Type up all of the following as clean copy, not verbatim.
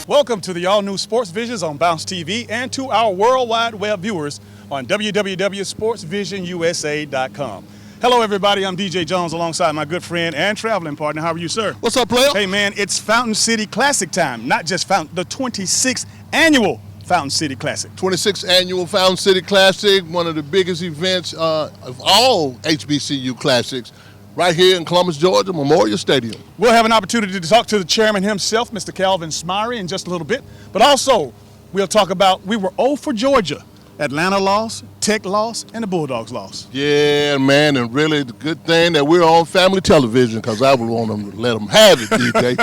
Welcome to the all-new Sports Visions on Bounce TV and to our worldwide web viewers on www.sportsvisionusa.com. Hello, everybody. I'm DJ Jones alongside my good friend and traveling partner. How are you, sir? What's up, player? Hey, man, it's Fountain City Classic time. Not just Fountain, the 26th annual Fountain City Classic. 26th annual Fountain City Classic, one of the biggest events of all HBCU classics, right here in Columbus, Georgia, Memorial Stadium. We'll have an opportunity to talk to the chairman himself, Mr. Calvin Smyre, in just a little bit. But also, we'll talk about we were 0 for Georgia. Atlanta lost, Tech lost, and the Bulldogs lost. Yeah, man, and really the good thing that we're on family television because I would want them to let them have it, DJ.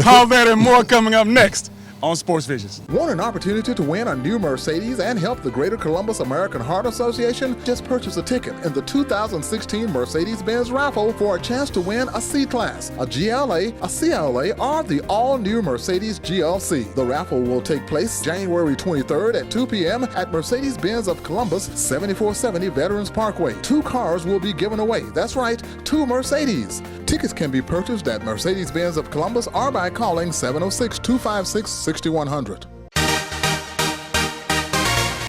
All that and more coming up next on Sports Visions. Want an opportunity to win a new Mercedes and help the Greater Columbus American Heart Association? Just purchase a ticket in the 2016 Mercedes-Benz raffle for a chance to win a C-Class, a GLA, a CLA, or the all-new Mercedes GLC. The raffle will take place January 23rd at 2 p.m. at Mercedes-Benz of Columbus, 7470 Veterans Parkway. 2 cars will be given away. That's right, 2 Mercedes. Tickets can be purchased at Mercedes-Benz of Columbus or by calling 706-256-6100.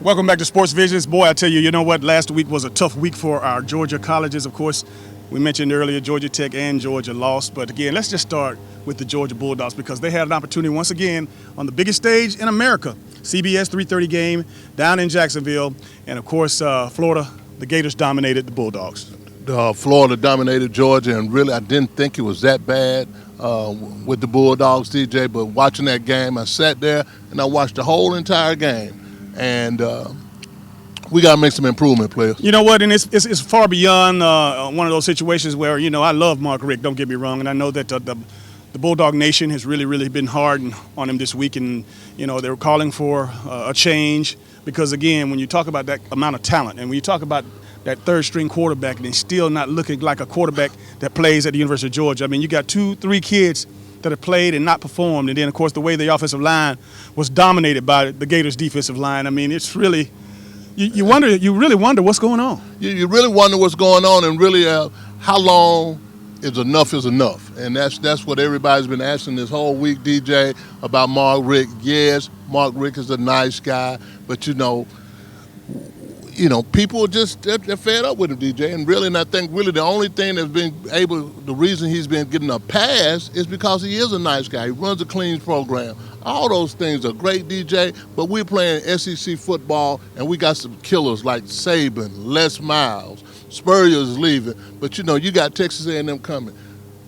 Welcome back to Sports Visions. Boy, I tell you, you know what? Last week was a tough week for our Georgia colleges. Of course, we mentioned earlier Georgia Tech and Georgia lost. But again, let's just start with the Georgia Bulldogs because they had an opportunity once again on the biggest stage in America. CBS 3:30 game down in Jacksonville. And of course, Florida, the Gators dominated the Bulldogs. Florida dominated Georgia, and really I didn't think it was that bad with the Bulldogs, DJ, but watching that game, I sat there and I watched the whole entire game, and we got to make some improvement, players. You know what, and it's far beyond one of those situations where, you know, I love Mark Richt, don't get me wrong, and I know that the Bulldog Nation has really been hard on him this week, and, you know, they were calling for a change because, again, when you talk about that amount of talent and when you talk about that third-string quarterback and he's still not looking like a quarterback that plays at the University of Georgia. I mean, you got 2-3 kids that have played and not performed, and then, of course, the way the offensive line was dominated by the Gators' defensive line. I mean, it's really you really wonder what's going on. You really wonder what's going on, and really how long is enough, and that's what everybody's been asking this whole week, DJ, about Mark Richt. Yes, Mark Richt is a nice guy, but you know, people just they're fed up with him, DJ. And really, and I think really the only thing the reason he's been getting a pass is because he is a nice guy. He runs a clean program. All those things are great, DJ. But we're playing SEC football, and we got some killers like Saban, Les Miles, Spurrier's leaving. But you know, you got Texas A&M coming.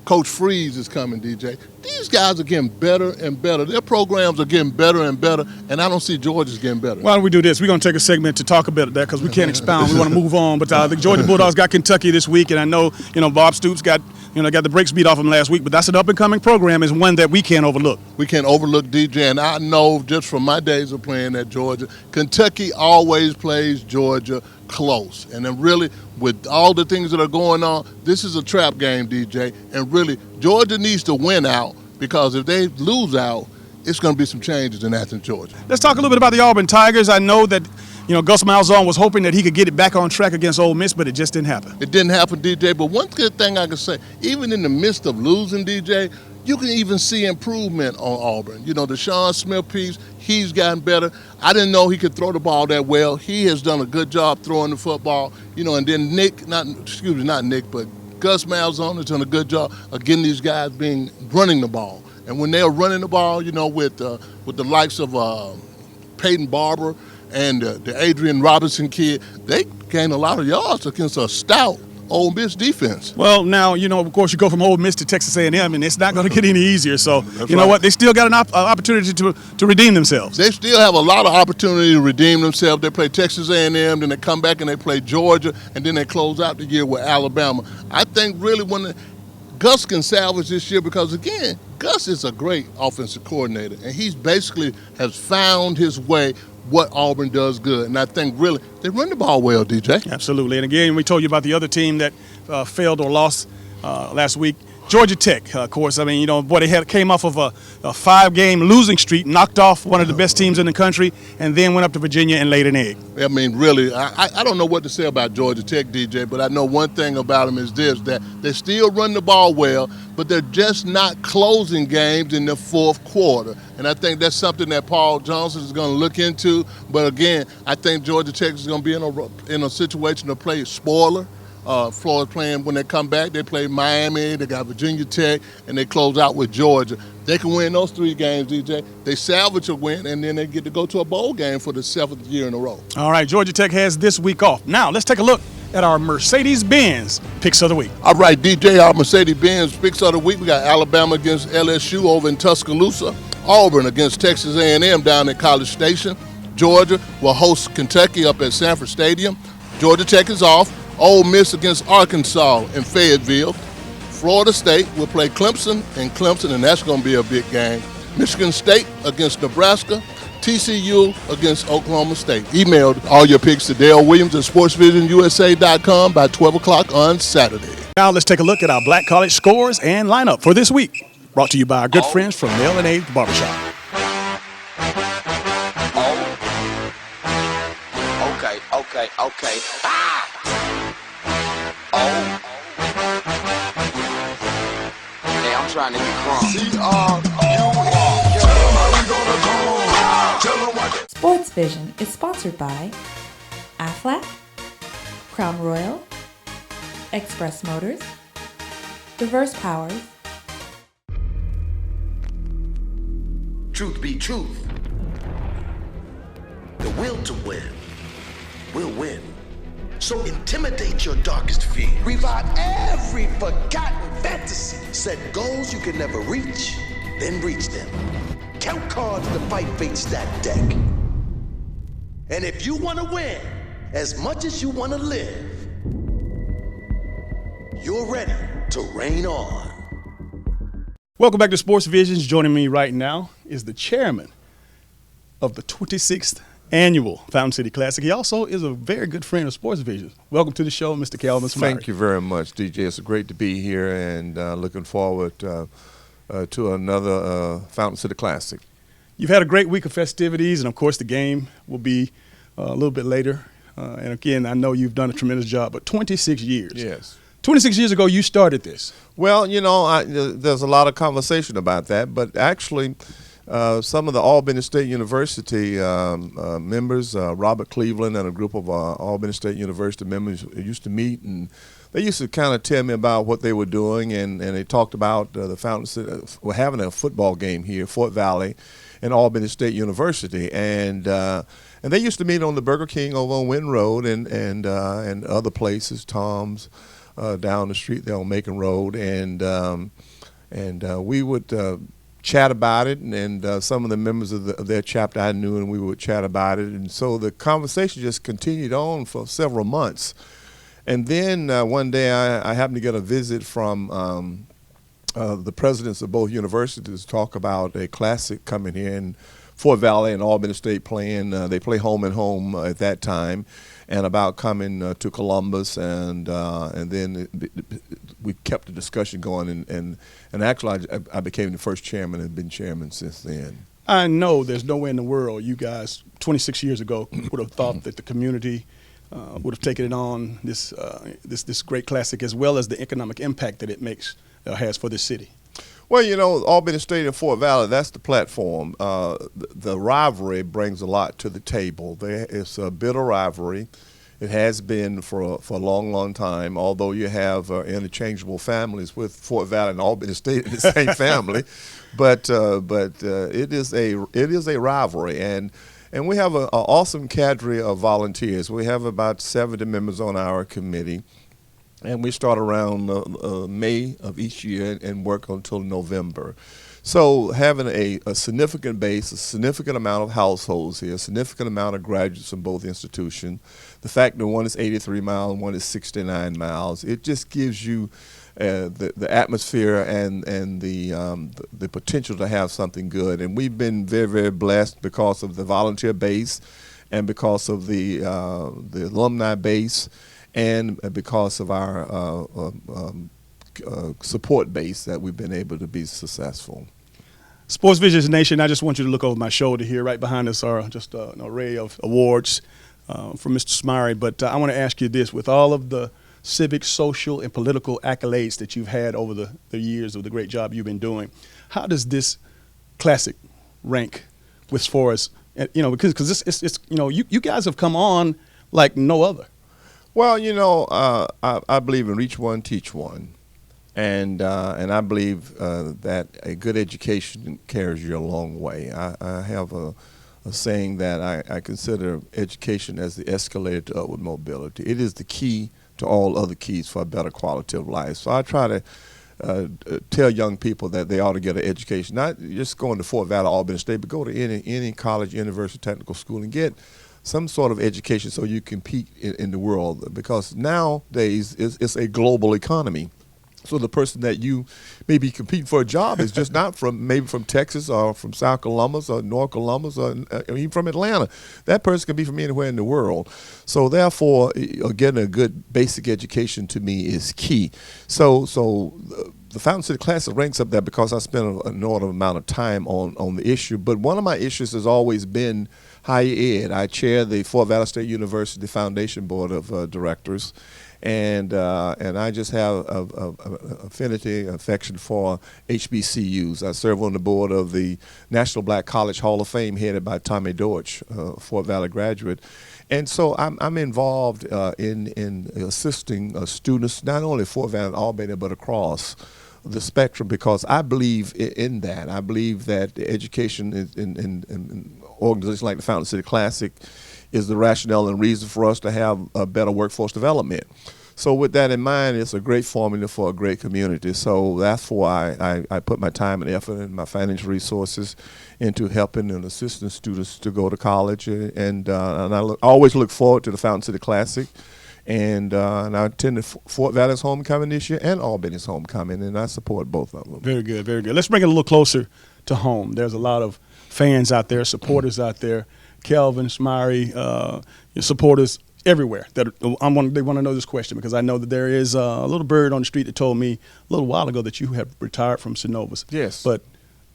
Coach Freeze is coming, DJ. These guys are getting better and better. Their programs are getting better and better, and I don't see Georgia's getting better. Why don't we do this? We're going to take a segment to talk about that because we can't expound. We want to move on. But the Georgia Bulldogs got Kentucky this week, and I know, you know, Bob Stoops got the brakes beat off him last week, but that's an up-and-coming program, is one that we can't overlook. We can't overlook, DJ, and I know just from my days of playing at Georgia, Kentucky always plays Georgia close. And then really, with all the things that are going on, this is a trap game, DJ, and really, Georgia needs to win out because if they lose out, it's going to be some changes in Athens, Georgia. Let's talk a little bit about the Auburn Tigers. I know that, you know, Gus Malzahn was hoping that he could get it back on track against Ole Miss, but it just didn't happen. It didn't happen, DJ, but one good thing I can say, even in the midst of losing, DJ, you can even see improvement on Auburn. You know, the Sean Smith piece, he's gotten better. I didn't know he could throw the ball that well. He has done a good job throwing the football. You know, and then Gus Malzahn has done a good job of getting these guys running the ball. And when they're running the ball, you know, with the likes of Peyton Barber and the Adrian Robinson kid, they gain a lot of yards against a stout Ole Miss defense. Well, now, you know, of course, you go from Ole Miss to Texas A&M, and it's not going to get any easier. So, you know what? They still got an opportunity to redeem themselves. They still have a lot of opportunity to redeem themselves. They play Texas A&M, then they come back and they play Georgia, and then they close out the year with Alabama. I think really when Gus can salvage this year because, again, Gus is a great offensive coordinator, and he's basically has found his way what Auburn does good. And I think really they run the ball well, DJ. Absolutely. And again, we told you about the other team that failed or lost last week. Georgia Tech, of course. I mean, you know, boy, they came off of a 5-game losing streak, knocked off one of the best teams in the country, and then went up to Virginia and laid an egg. I mean, really, I don't know what to say about Georgia Tech, DJ, but I know one thing about them is this, that they still run the ball well, but they're just not closing games in the fourth quarter. And I think that's something that Paul Johnson is going to look into. But again, I think Georgia Tech is going to be in a situation to play spoiler. Florida's playing when they come back. They play Miami, they got Virginia Tech, and they close out with Georgia. They can win those 3 games, DJ. They salvage a win, and then they get to go to a bowl game for the 7th year in a row. All right, Georgia Tech has this week off. Now, let's take a look at our Mercedes-Benz picks of the week. All right, DJ, our Mercedes-Benz picks of the week. We got Alabama against LSU over in Tuscaloosa. Auburn against Texas A&M down at College Station. Georgia will host Kentucky up at Sanford Stadium. Georgia Tech is off. Ole Miss against Arkansas in Fayetteville. Florida State will play Clemson in Clemson, and that's going to be a big game. Michigan State against Nebraska. TCU against Oklahoma State. Email all your picks to Dale Williams at sportsvisionusa.com by 12 o'clock on Saturday. Now let's take a look at our Black College scores and lineup for this week. Brought to you by our good friends from Nail and Aid Barbershop. Okay. Ah! Oh. Hey, I'm trying to get crunk. Sports Vision is sponsored by Aflac, Crown Royal, Express Motors, Diverse Powers. Truth be truth, the will to win will win. So intimidate your darkest fear. Revive every forgotten fantasy. Set goals you can never reach, then reach them. Count cards to fight fate stack deck. And if you want to win as much as you want to live, you're ready to reign on. Welcome back to Sports Visions. Joining me right now is the chairman of the 26th Annual Fountain City Classic. He also is a very good friend of Sports Visions. Welcome to the show, Mr. Calvin Smyre. Thank you very much, DJ. It's great to be here and looking forward to another Fountain City Classic. You've had a great week of festivities, and of course the game will be a little bit later. And again, I know you've done a tremendous job, but 26 years. Yes. 26 years ago, you started this. Well, you know, there's a lot of conversation about that, but actually some of the Albany State University members, Robert Cleveland and a group of Albany State University members used to meet, and they used to kind of tell me about what they were doing, and they talked about the Fountain City, we're having a football game here, Fort Valley, and Albany State University, and they used to meet on the Burger King over on Wynn Road and other places, Tom's down the street there on Macon Road, and we would chat about it, and some of the members of their chapter I knew, and we would chat about it, and so the conversation just continued on for several months. And then one day I happened to get a visit from the presidents of both universities to talk about a classic coming here in Fort Valley and Albany State playing. They play home and home at that time, and about coming to Columbus, and then we kept the discussion going, and actually I became the first chairman and have been chairman since then. I know there's nowhere in the world you guys 26 years ago would have thought that the community would have taken it on this great classic, as well as the economic impact that it has for this city. Well, you know, Albany State and Fort Valley, that's the platform. The rivalry brings a lot to the table. It's a bitter rivalry. It has been for a long, long time, although you have interchangeable families with Fort Valley and Albany State in the same family. But it is a rivalry, and we have an awesome cadre of volunteers. We have about 70 members on our committee. And we start around May of each year and work until November. So having a significant base, a significant amount of households here, a significant amount of graduates from both institutions, the fact that one is 83 miles and one is 69 miles, it just gives you the atmosphere and the potential to have something good. And we've been very, very blessed because of the volunteer base and because of the alumni base, and because of our support base that we've been able to be successful. Sports Visions Nation, I just want you to look over my shoulder here. Right behind us are just an array of awards from Mr. Smyrie. But I want to ask you this. With all of the civic, social, and political accolades that you've had over the years of the great job you've been doing, how does this classic rank as far as, because it's you guys have come on like no other. Well, I believe in reach one, teach one. And I believe that a good education carries you a long way. I have a saying that I consider education as the escalator to upward mobility. It is the key to all other keys for a better quality of life. So I try to tell young people that they ought to get an education, not just going to Fort Valley, Albany State, but go to any college, university, technical school and get some sort of education so you compete in the world. Because nowadays it's a global economy. So the person that you may be competing for a job is just not maybe from Texas or from South Columbus or North Columbus or even from Atlanta. That person can be from anywhere in the world. So therefore, getting a good basic education to me is key. So the Fountain City Classic ranks up there because I spent an inordinate amount of time on the issue. But one of my issues has always been higher ed. I chair the Fort Valley State University Foundation Board of Directors. And I just have affection for HBCUs. I serve on the board of the National Black College Hall of Fame, headed by Tommy Deutsch, Fort Valley graduate. And so I'm involved in assisting students, not only at Fort Valley and Albany, but across the spectrum, because I believe in that. I believe that the education in organizations like the Fountain City Classic is the rationale and reason for us to have a better workforce development. So with that in mind, it's a great formula for a great community. So that's why I put my time and effort and my financial resources into helping and assisting students to go to college. And I always look forward to the Fountain City Classic. And I attended Fort Valley's homecoming this year and Albany's homecoming, and I support both of them. Very good, very good. Let's bring it a little closer to home. There's a lot of fans out there, supporters out there. Kelvin, Smyrie, your supporters everywhere. They want to know this question because I know that there is a little bird on the street that told me a little while ago that you have retired from Synovus. Yes. But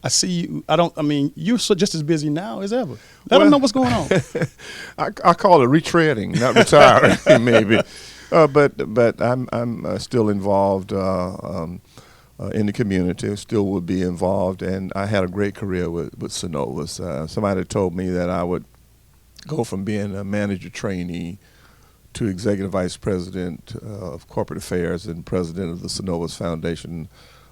I see you. You're just as busy now as ever. I don't know what's going on. I call it retreading, not retiring, maybe. But I'm still involved in the community. Still would be involved, and I had a great career with Synovus. Somebody told me that I would go from being a manager trainee to executive vice president of corporate affairs and president of the Synovus Foundation.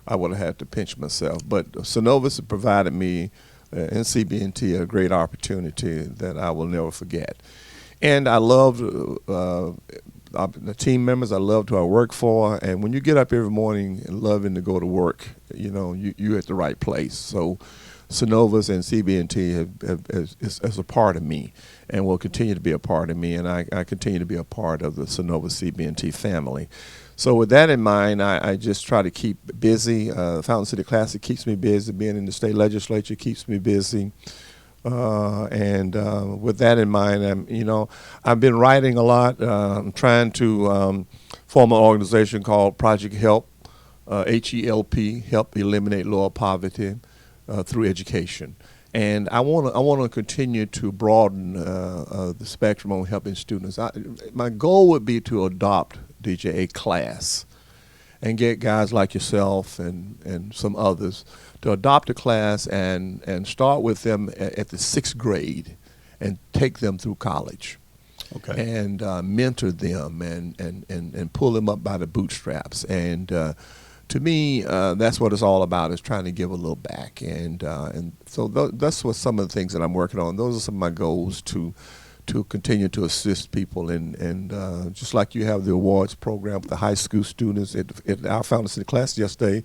I would have had to pinch myself. But Synovus provided me and CB&T a great opportunity that I will never forget. And I loved the team members. I loved who I work for. And when you get up every morning and loving to go to work, you're at the right place. So Synovus and CB&T is a part of me and will continue to be a part of me, and I continue to be a part of the Synovus CB&T family. So with that in mind, I just try to keep busy. Fountain City Classic keeps me busy. Being in the state legislature keeps me busy. And with that in mind, I've been writing a lot. I'm trying to form an organization called Project HELP, HELP, Help Eliminate Lower Poverty through Education. And I want to continue to broaden the spectrum on helping students. My goal would be to adopt, DJ, a class and get guys like yourself and some others to adopt a class and start with them at the 6th grade and take them through college. Okay. And mentor them and pull them up by the bootstraps. And to me, that's what it's all about, is trying to give a little back. And so that's what some of the things that I'm working on. Those are some of my goals to continue to assist people. And just like you have the awards program with the high school students, at our Fountain City Class yesterday,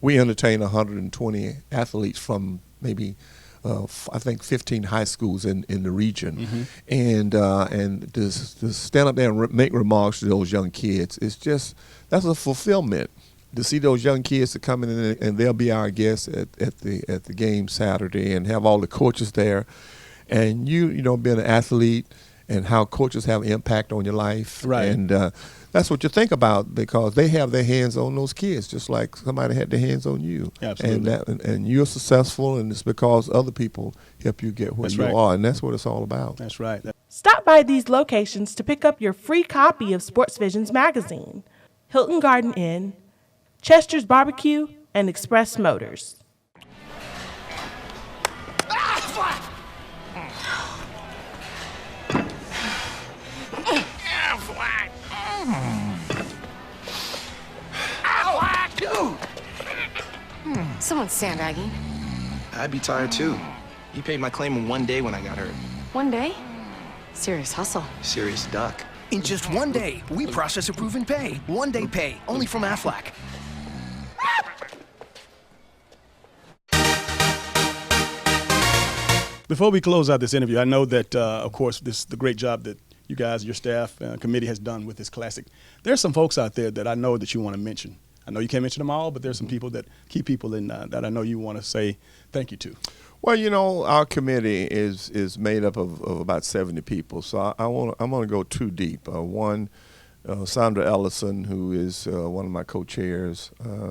we entertained 120 athletes from maybe I think 15 high schools in the region. Mm-hmm. And to stand up there and make remarks to those young kids, that's a fulfillment. To see those young kids to come in and they'll be our guests at the game Saturday, and have all the coaches there, and you know being an athlete and how coaches have impact on your life. Right. And that's what you think about, because they have their hands on those kids just like somebody had their hands on you. Absolutely. And you're successful, and it's because other people help you get where That's you right. are, and that's what it's all about. That's right. Stop by these locations to pick up your free copy of Sports Visions magazine. Hilton Garden Inn, Chester's Barbecue, and Express Motors. Someone's sandbagging. I'd be tired too. He paid my claim in 1 day when I got hurt. 1 day? Serious hustle. Serious duck. In just 1 day, we process approve and pay. 1 day pay, only from Aflac. Before we close out this interview, I know that, of course, the great job that you guys, your staff, committee has done with this classic. There's some folks out there that I know that you want to mention. I know you can't mention them all, but there's some people key people in that I know you want to say thank you to. Well, you know, our committee is made up of about 70 people, so I'm going to go too deep. One, Sandra Ellison, who is one of my co-chairs.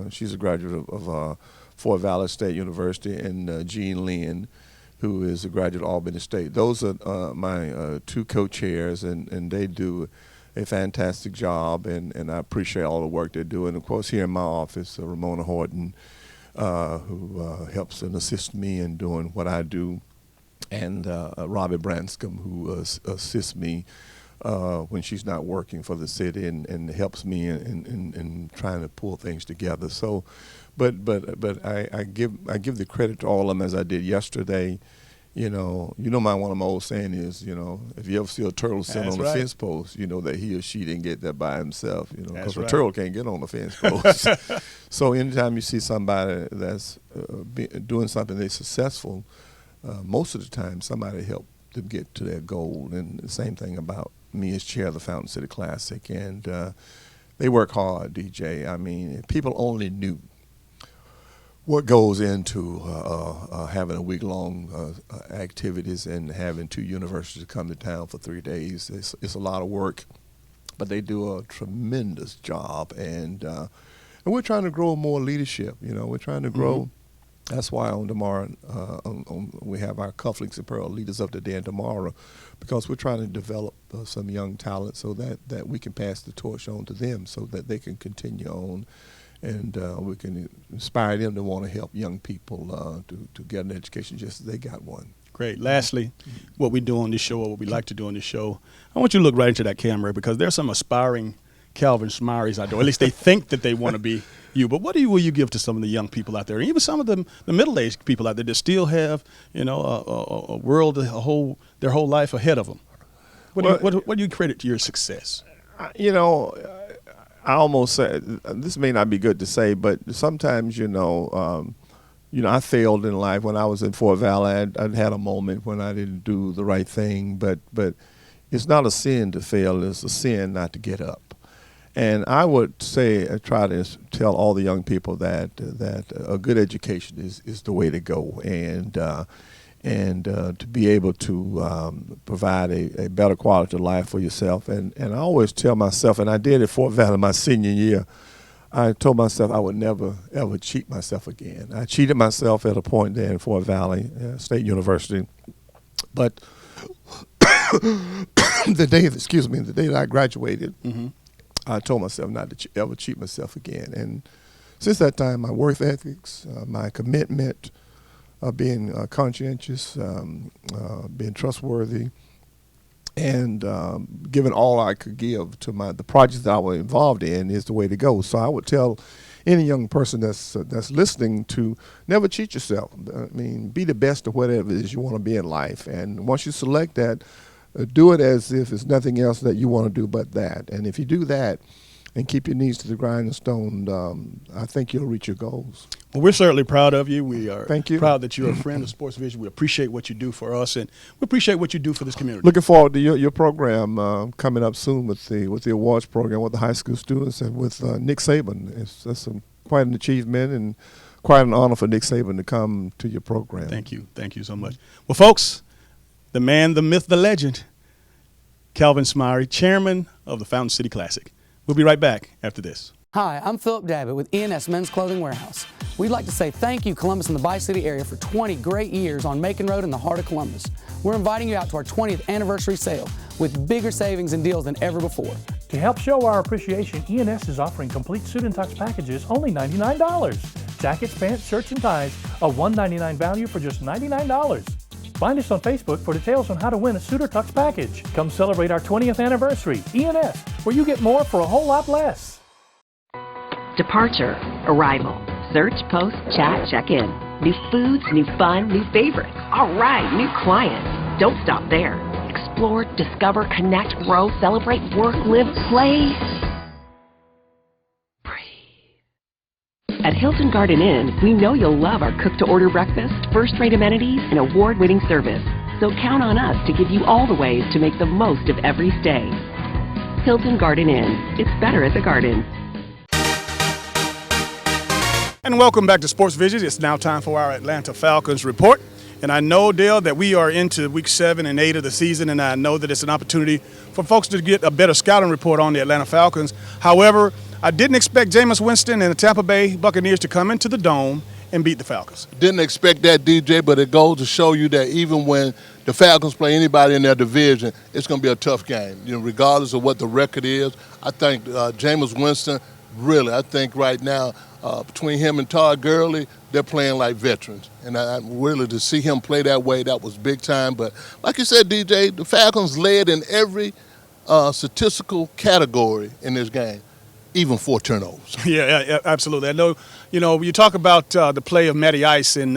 She's a graduate of Fort Valley State University, and Jean Lynn, who is a graduate of Albany State. Those are my two co-chairs, and they do a fantastic job, and I appreciate all the work they're doing. Of course, here in my office, Ramona Horton, who helps and assists me in doing what I do, and Robbie Branscombe, who assists me when she's not working for the city, and helps me in trying to pull things together. So, but I give the credit to all of them, as I did yesterday. You know, one of my old saying is, you know, if you ever see a turtle sitting on a fence post, you know that he or she didn't get there by himself, you know, because a turtle can't get on a fence post. So anytime you see somebody that's doing something they're successful, most of the time somebody helped them get to their goal. And the same thing about me as chair of the Fountain City Classic. And they work hard, DJ. I mean, if people only knew what goes into having a week-long activities and having two universities come to town for 3 days. It's a lot of work, but they do a tremendous job, and we're trying to grow more leadership. You know, we're trying to grow. That's why on tomorrow we have our Cufflinks and Pearl Leaders of the Day and tomorrow, because we're trying to develop some young talent so that we can pass the torch on to them, so that they can continue on. And we can inspire them to want to help young people to get an education just as they got one. Great. Lastly, what we do on this show, or what we like to do on this show, I want you to look right into that camera, because there's some aspiring Calvin Smireys out there. At least they think that they want to be you. But what will you give to some of the young people out there, and even some of the middle-aged people out there that still have, you know, a world, their whole life ahead of them? What do you credit to your success? You know, I almost say, this may not be good to say, but sometimes, I failed in life. When I was in Fort Valley, I'd had a moment when I didn't do the right thing, but it's not a sin to fail, it's a sin not to get up. And I would say, I try to tell all the young people that a good education is the way to go, and to be able to provide a better quality of life for yourself. And I always tell myself, and I did at Fort Valley my senior year, I told myself I would never, ever cheat myself again. I cheated myself at a point there in Fort Valley State University. But the day that I graduated, I told myself not to ever cheat myself again. And since that time, my work ethics, my commitment, being conscientious, being trustworthy, and giving all I could give to the projects that I was involved in is the way to go. So I would tell any young person that's listening to never cheat yourself. I mean, be the best of whatever it is you want to be in life. And once you select that, do it as if it's nothing else that you want to do but that. And if you do that and keep your knees to the grindstone, I think you'll reach your goals. Well, we're certainly proud of you. We are Thank you. Proud that you're a friend of Sports Vision. We appreciate what you do for us, and we appreciate what you do for this community. Looking forward to your program coming up soon with the awards program with the high school students and with Nick Saban. That's quite an achievement and quite an honor for Nick Saban to come to your program. Thank you. Thank you so much. Well, folks, the man, the myth, the legend, Calvin Smyrie, chairman of the Fountain City Classic. We'll be right back after this. Hi, I'm Philip Davitt with ENS Men's Clothing Warehouse. We'd like to say thank you, Columbus and the Bi-City area, for 20 great years on Macon Road in the heart of Columbus. We're inviting you out to our 20th anniversary sale with bigger savings and deals than ever before. To help show our appreciation, ENS is offering complete suit and tux packages only $99. Jackets, pants, shirts, and ties, a $199 value for just $99. Find us on Facebook for details on how to win a suit or tux package. Come celebrate our 20th anniversary. ENS, where you get more for a whole lot less. Departure, arrival, search, post, chat, check-in. New foods, new fun, new favorites. All right, new clients. Don't stop there. Explore, discover, connect, grow, celebrate, work, live, play. Breathe. At Hilton Garden Inn, we know you'll love our cook-to-order breakfast, first-rate amenities, and award-winning service. So count on us to give you all the ways to make the most of every stay. Hilton Garden Inn. It's better at the Garden. And welcome back to Sports Vision. It's now time for our Atlanta Falcons report. And I know, Dale, that we are into week 7 and 8 of the season, and I know that it's an opportunity for folks to get a better scouting report on the Atlanta Falcons. However, I didn't expect Jameis Winston and the Tampa Bay Buccaneers to come into the Dome and beat the Falcons. Didn't expect that, DJ, but it goes to show you that even when the Falcons play anybody in their division, it's going to be a tough game. You know, regardless of what the record is, I think Jameis Winston, really, I think right now, between him and Todd Gurley, they're playing like veterans. And I really, to see him play that way, that was big time. But like you said, DJ, the Falcons led in every statistical category in this game, even 4 turnovers. Yeah, absolutely. I know, you talk about the play of Matty Ice and,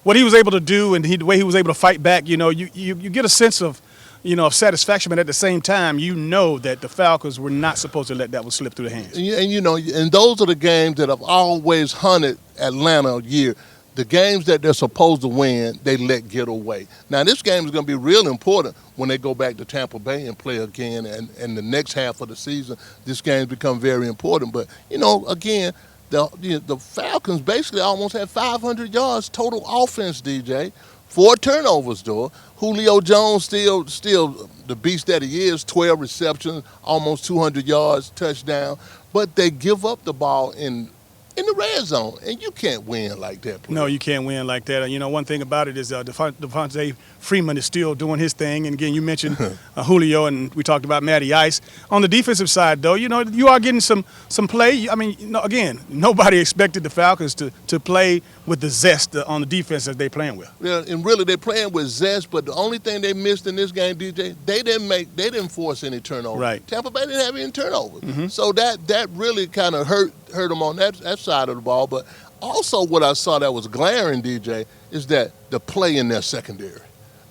what he was able to do and the way he was able to fight back, you get a sense of, of satisfaction, but at the same time, that the Falcons were not supposed to let that one slip through the hands. And those are the games that have always hunted Atlanta a year. The games that they're supposed to win, they let get away. Now, this game is going to be real important when they go back to Tampa Bay and play again. And the next half of the season, this game's become very important. But, again, the Falcons basically almost had 500 yards total offense, DJ. 4 turnovers, though. Julio Jones still the beast that he is, 12 receptions, almost 200 yards, touchdown. But they give up the ball in the red zone, and you can't win like that. No, you can't win like that. One thing about it is Devontae Freeman is still doing his thing. And, again, you mentioned Julio, and we talked about Matty Ice. On the defensive side, though, you are getting some play. Again, nobody expected the Falcons to play with the zest on the defense that they're playing with. Yeah, and really they're playing with zest, but the only thing they missed in this game, DJ, they didn't force any turnovers. Right. Tampa Bay didn't have any turnovers. Mm-hmm. So that really kind of hurt them on that side of the ball. But also what I saw that was glaring, DJ, is that the play in their secondary.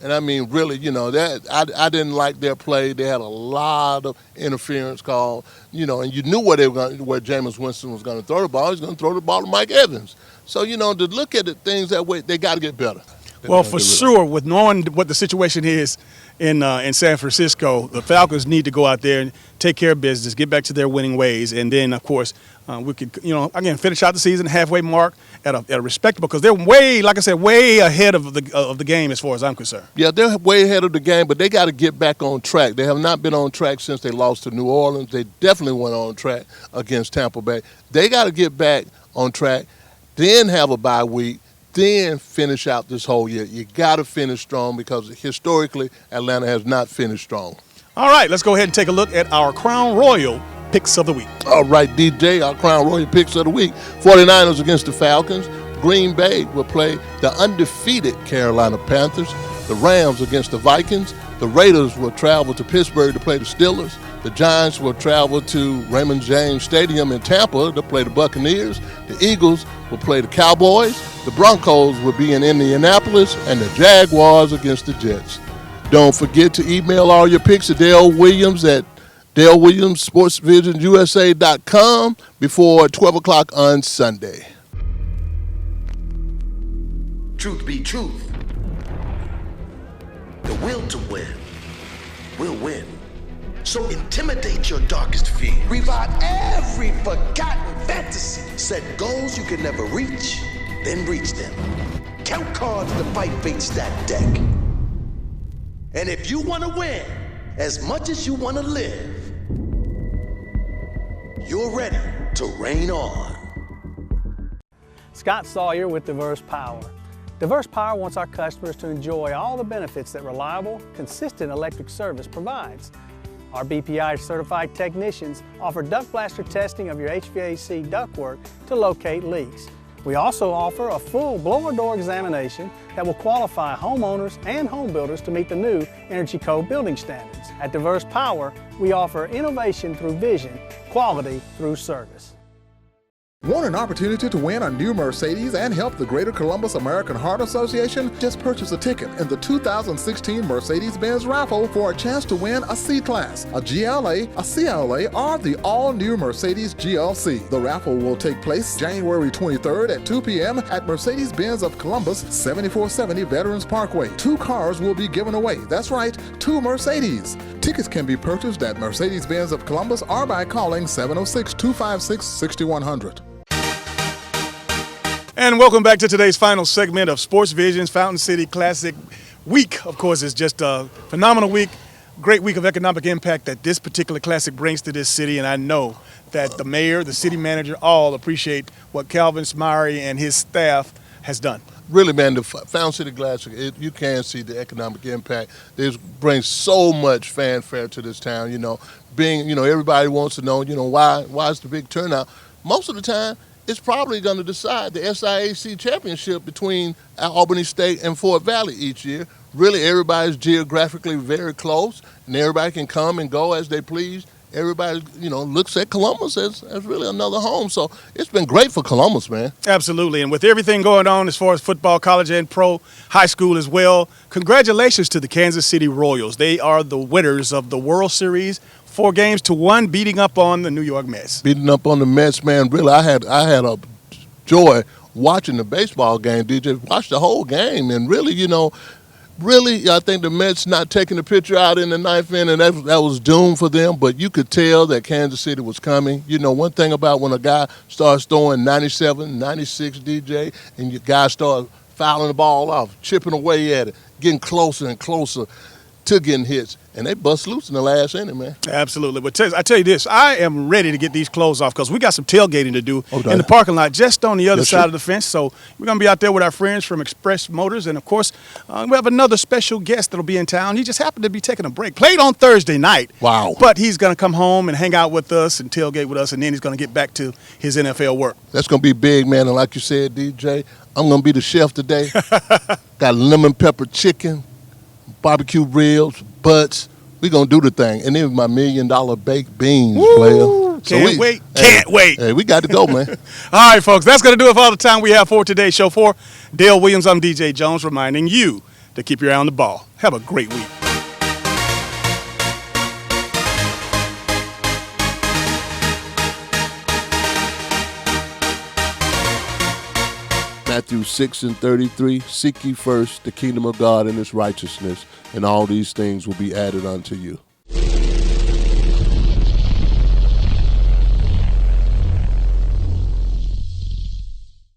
And really, that I didn't like their play. They had a lot of interference called, and you knew where Jameis Winston was going to throw the ball. He's going to throw the ball to Mike Evans. So, to look at the things that way, they got to get better. Well, for sure, with knowing what the situation is in San Francisco, the Falcons need to go out there and take care of business, get back to their winning ways, and then, of course, we could, again, finish out the season halfway mark at a respectable, because they're way, like I said, way ahead of the game as far as I'm concerned. Yeah, they're way ahead of the game, but they got to get back on track. They have not been on track since they lost to New Orleans. They definitely went on track against Tampa Bay. They got to get back on track, then have a bye week, then finish out this whole year. You got to finish strong, because historically Atlanta has not finished strong. All right, let's go ahead and take a look at our Crown Royal picks of the week. All right, DJ, our Crown Royal picks of the week. 49ers against the Falcons. Green Bay will play the undefeated Carolina Panthers. The Rams against the Vikings. The Raiders will travel to Pittsburgh to play the Steelers. The Giants will travel to Raymond James Stadium in Tampa to play the Buccaneers. The Eagles will play the Cowboys. The Broncos will be in Indianapolis, and the Jaguars against the Jets. Don't forget to email all your picks to Dale Williams at DaleWilliamsSportsVisionUSA.com before 12 o'clock on Sunday. Truth be truth, the will to win will win. So intimidate your darkest fear. Revive every forgotten fantasy. Set goals you can never reach, then reach them. Count cards to fight fate stack deck. And if you want to win, as much as you want to live, you're ready to reign on. Scott Sawyer with Diverse Power. Diverse Power wants our customers to enjoy all the benefits that reliable, consistent electric service provides. Our BPI certified technicians offer duct blaster testing of your HVAC ductwork to locate leaks. We also offer a full blower door examination that will qualify homeowners and home builders to meet the new Energy Code building standards. At Diverse Power, we offer innovation through vision, quality through service. Want an opportunity to win a new Mercedes and help the Greater Columbus American Heart Association? Just purchase a ticket in the 2016 Mercedes-Benz raffle for a chance to win a C-Class, a GLA, a CLA, or the all-new Mercedes GLC. The raffle will take place January 23rd at 2 p.m. at Mercedes-Benz of Columbus, 7470 Veterans Parkway. 2 cars will be given away. That's right, 2 Mercedes. Tickets can be purchased at Mercedes-Benz of Columbus or by calling 706-256-6100. And welcome back to today's final segment of Sports Vision's Fountain City Classic Week. Of course, it's just a phenomenal week, great week of economic impact that this particular classic brings to this city. And I know that the mayor, the city manager, all appreciate what Calvin Smyrie and his staff has done. Really, man, the Fountain City Classic, you can see the economic impact. It brings so much fanfare to this town. Everybody wants to know, why is the big turnout? Most of the time, it's probably going to decide the SIAC championship between Albany State and Fort Valley each year. Really, everybody's geographically very close, and everybody can come and go as they please. Everybody, looks at Columbus as really another home. So it's been great for Columbus, man. Absolutely. And with everything going on as far as football, college and pro, high school as well, congratulations to the Kansas City Royals. They are the winners of the World Series, 4-1, beating up on the New York Mets. Beating up on the Mets, man. Really, I had a joy watching the baseball game, DJ. Watched the whole game, and really, I think the Mets not taking the pitcher out in the ninth inning, that was doomed for them, but you could tell that Kansas City was coming. One thing about when a guy starts throwing 97, 96, DJ, and your guy starts fouling the ball off, chipping away at it, getting closer and closer to getting hits, and they bust loose in the last inning, man. Absolutely. But I tell you this, I am ready to get these clothes off because we got some tailgating to do in the parking lot just on the other side of the fence. So we're going to be out there with our friends from Express Motors. And, of course, we have another special guest that will be in town. He just happened to be taking a break. Played on Thursday night. Wow. But he's going to come home and hang out with us and tailgate with us, and then he's going to get back to his NFL work. That's going to be big, man. And like you said, DJ, I'm going to be the chef today. Got lemon pepper chicken, barbecue ribs, butts. We're going to do the thing. And then my $1 million baked beans, player. Can't wait. Hey, we got to go, man. All right, folks, that's going to do it for all the time we have for today's show. For Dale Williams, I'm DJ Jones, reminding you to keep your eye on the ball. Have a great week. Matthew 6:33, seek ye first the kingdom of God and his righteousness, and all these things will be added unto you.